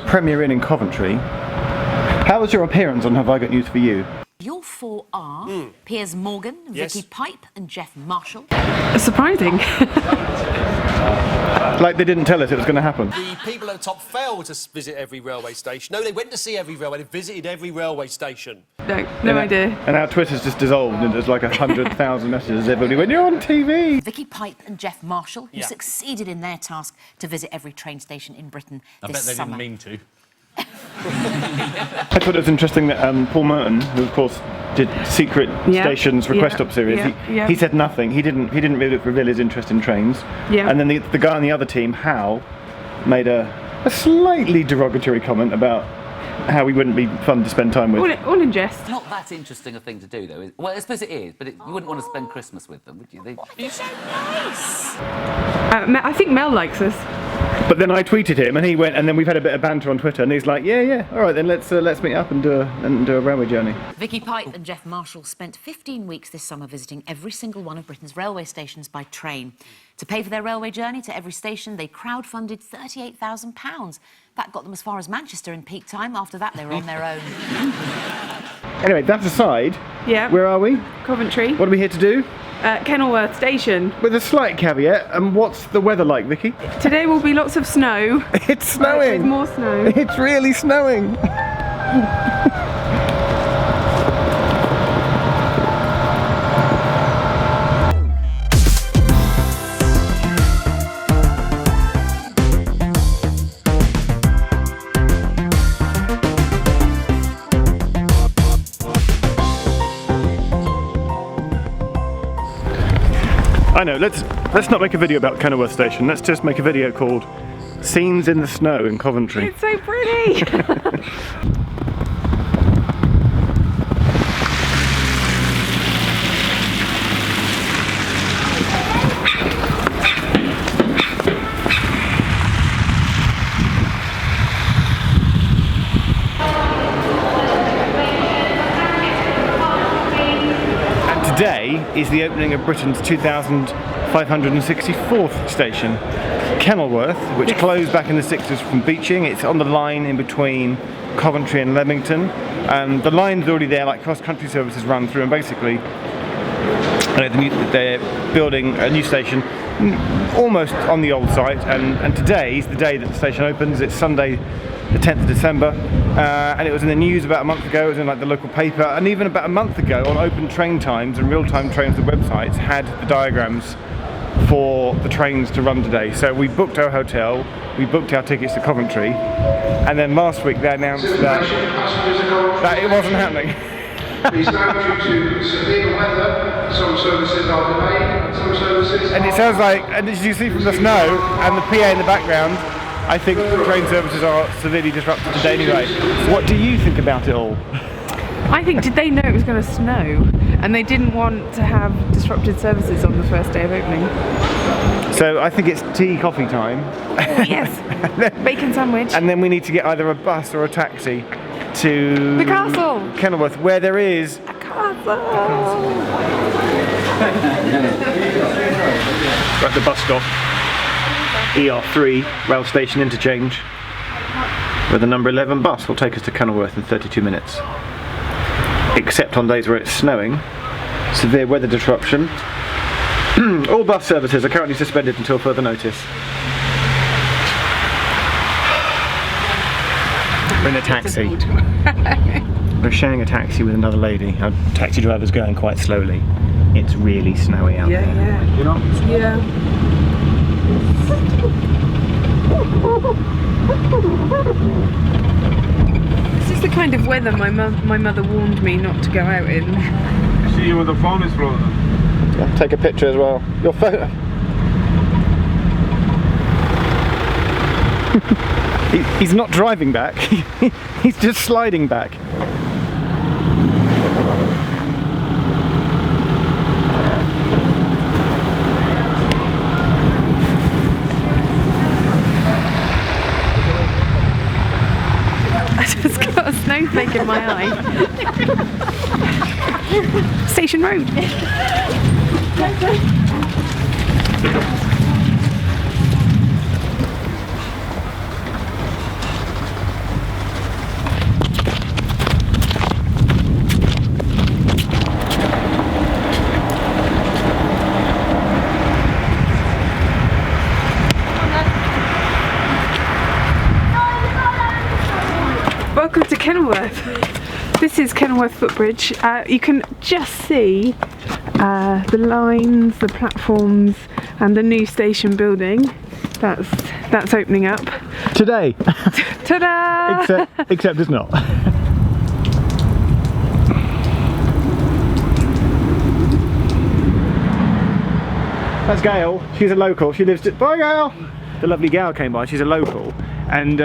Premier Inn in Coventry. How was your appearance on Have I Got News For You? Your four are Piers Morgan, Vicky Pipe and Jeff Marshall. Surprising. Like they didn't tell us it was going to happen. The people at the top failed to visit every railway station. No, they went to see every railway, they visited every railway station. No idea. And our Twitter's just dissolved and there's like 100,000 messages. Everybody went, you're on TV! Vicky Pipe and Jeff Marshall, who succeeded in their task to visit every train station in Britain this summer. I bet they didn't mean to. I thought it was interesting that Paul Merton, who of course did Secret Stations Request Stop series, he said nothing. He didn't really reveal his interest in trains. And then the guy on the other team, Hal, made a slightly derogatory comment about how we wouldn't be fun to spend time with. All in jest. Not that interesting a thing to do, though. Well, I suppose it is, but you wouldn't want to spend Christmas with them, would you? You're so nice. I think Mel likes us. But then I tweeted him, and he went, and then we've had a bit of banter on Twitter, and he's like, yeah, all right, then let's meet up and do a railway journey. Vicky Pipe and Jeff Marshall spent 15 weeks this summer visiting every single one of Britain's railway stations by train. To pay for their railway journey to every station, they crowdfunded £38,000. That got them as far as Manchester in peak time. After that, they were on their own. Anyway, that aside, where are we? Coventry. What are we here to do? Kenilworth station. With a slight caveat, and what's the weather like, Vicky? Today will be lots of snow. It's snowing! With more snow. It's really snowing! I know, let's not make a video about Kenilworth Station, let's just make a video called Scenes in the Snow in Coventry. It's so pretty! Today is the opening of Britain's 2,564th station, Kenilworth, which closed back in the 60s from Beeching. It's on the line in between Coventry and Leamington. The line's already there, like cross-country services run through, and basically they're building a new station almost on the old site, and today's the day that the station opens. It's Sunday the 10th of December, and it was in the news about a month ago. It was in like the local paper, and even about a month ago on Open Train Times and Real-Time Trains, the websites had the diagrams for the trains to run today. So we booked our hotel, we booked our tickets to Coventry, and then last week they announced that it wasn't happening. Please note, due to severe weather, some services are delayed and some services And it sounds like, and as you see from the snow and the PA in the background, I think train services are severely disrupted today anyway. What do you think about it all? I think, did they know it was going to snow? And they didn't want to have disrupted services on the first day of opening. So I think it's tea, coffee time. Oh, yes. Bacon sandwich. And then we need to get either a bus or a taxi to the castle. Kenilworth, where there is a castle. We're at the bus stop. ER3 rail station interchange, where the number 11 bus will take us to Kenilworth in 32 minutes. Except on days where it's snowing, severe weather disruption. All bus services are currently suspended until further notice. We're in a taxi. We're sharing a taxi with another lady. Our taxi driver's going quite slowly. It's really snowy out there. Yeah. You know? Yeah. This is the kind of weather my mother warned me not to go out in. I see you with the phone is rolling. Yeah, take a picture as well. Your photo. He's not driving back. He's just sliding back. Just got a snowflake in my eye. Station Road. This is Kenilworth footbridge. You can just see the lines, the platforms, and the new station building. That's opening up Today. Ta-da! Except it's not. That's Gail. She's a local. She lives. Bye, Gail. The lovely Gail came by. She's a local, and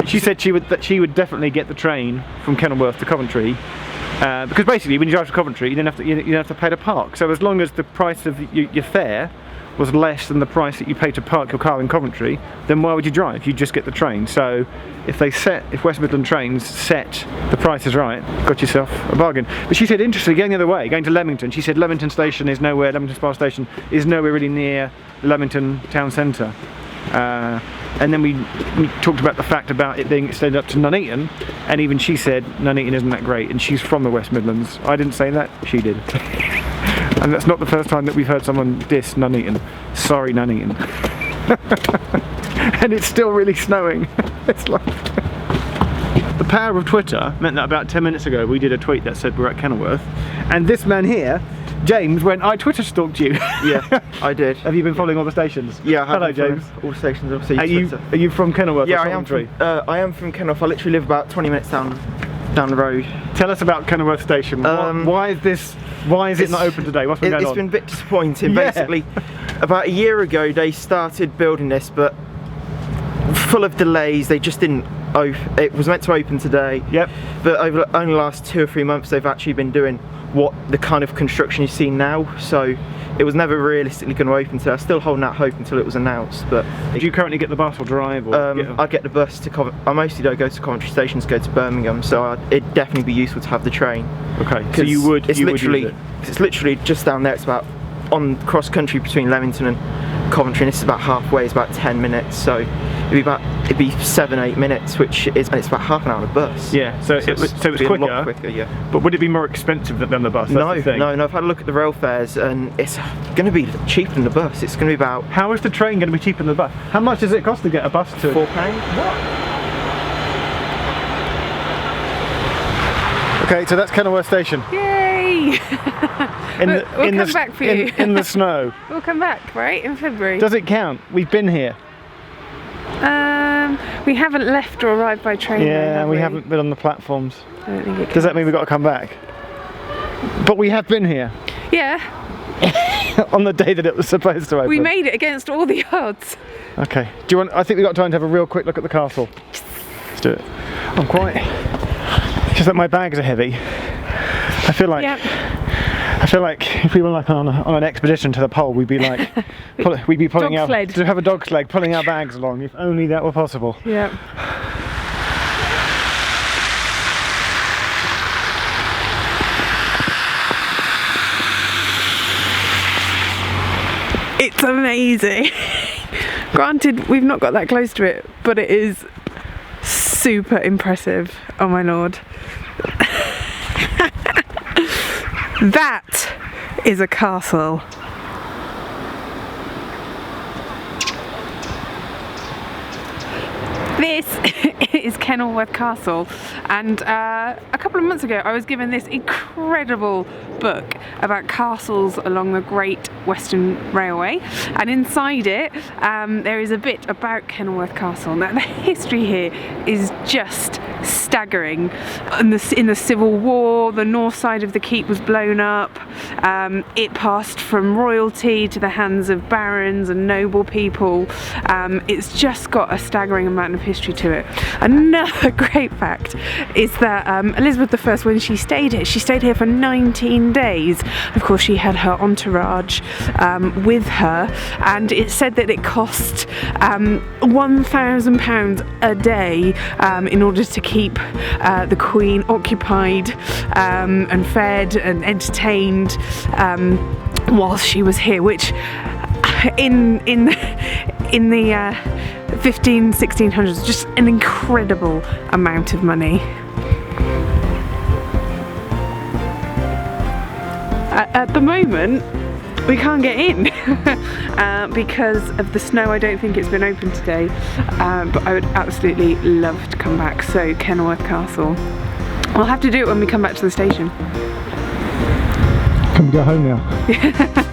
she said she would definitely get the train from Kenilworth to Coventry, because basically when you drive to Coventry, you don't have to pay to park. So as long as the price of your fare was less than the price that you pay to park your car in Coventry, then why would you drive? You just get the train. So if West Midland Trains set the prices right, got yourself a bargain. But she said, interestingly, going the other way, going to Leamington, she said Leamington Station is nowhere, Leamington Spa Station is nowhere really near Leamington town centre. And then we talked about the fact about it being extended up to Nuneaton, and even she said Nuneaton isn't that great, and she's from the West Midlands. I didn't say that, she did. And that's not the first time that we've heard someone diss Nuneaton. Sorry, Nuneaton. And it's still really snowing. It's like... The power of Twitter meant that about 10 minutes ago we did a tweet that said we're at Kenilworth, and this man here, James, went, I Twitter stalked you. Yeah, I did. Have you been following all the stations? Yeah, I have. Hello, James. All stations, obviously. Are you from Kenilworth? Yeah, or I am from Kenilworth. I literally live about 20 minutes down the road. Tell us about Kenilworth Station. Why is it not open today? What's been going on? It's been a bit disappointing. Yeah. Basically, about a year ago they started building this, but full of delays. They just didn't open. It was meant to open today. Yep. But over only the last 2 or 3 months they've actually been doing the kind of construction you see now. So it was never realistically going to open today. I was still holding out hope until it was announced. But do you currently get the bus or drive? Or I get the bus to Coventry. I mostly don't go to Coventry Station to go to Birmingham, so it'd definitely be useful to have the train. Okay, so you would. It's literally use it. It's literally just down there. It's about on cross country between Leamington and Coventry, and this is about halfway. It's about 10 minutes, so it'd be 7-8 minutes, and it's about half an hour on a bus. Yeah, so it's quicker. A lot quicker, yeah. But would it be more expensive than the bus? That's No, the thing. no. I've had a look at the rail fares, and it's going to be cheaper than the bus. It's going to be about. How is the train going to be cheaper than the bus? How much does it cost to get a bus to? £4. Okay, so that's Kenilworth Station. Yay! We'll come back for you. In the snow. We'll come back, right, in February. Does it count? We've been here. We haven't left or arrived by train. Yeah, we haven't been on the platforms. I don't think it Does that mean we've got to come back? But we have been here. Yeah. On the day that it was supposed to open. We made it against all the odds. Okay. Do you want? I think we've got time to have a real quick look at the castle. Let's do it. I'm quite. It's just that my bags are heavy. I feel like. Yep. I feel like if we were like on an expedition to the pole, we'd be like, we'd be pulling dog sled. to have a dog sled, pulling our bags along. If only that were possible. Yeah. It's amazing. Granted, we've not got that close to it, but it is super impressive. Oh my lord. That is a castle. This is Kenilworth Castle, and a couple of months ago I was given this incredible book about castles along the Great Western Railway, and inside it there is a bit about Kenilworth Castle. Now the history here is just staggering. In the Civil War, the north side of the keep was blown up. It passed from royalty to the hands of barons and noble people. It's just got a staggering amount of history to it. Another great fact is that Elizabeth I, when she stayed here for 19 days. Of course, she had her entourage with her, and it said that it cost £1,000 a day in order to keep the Queen occupied and fed and entertained whilst she was here, which in the 1600s, just an incredible amount of money. At the moment we can't get in because of the snow. I don't think it's been open today, but I would absolutely love to come back. So Kenilworth Castle. We'll have to do it when we come back to the station. Can we go home now?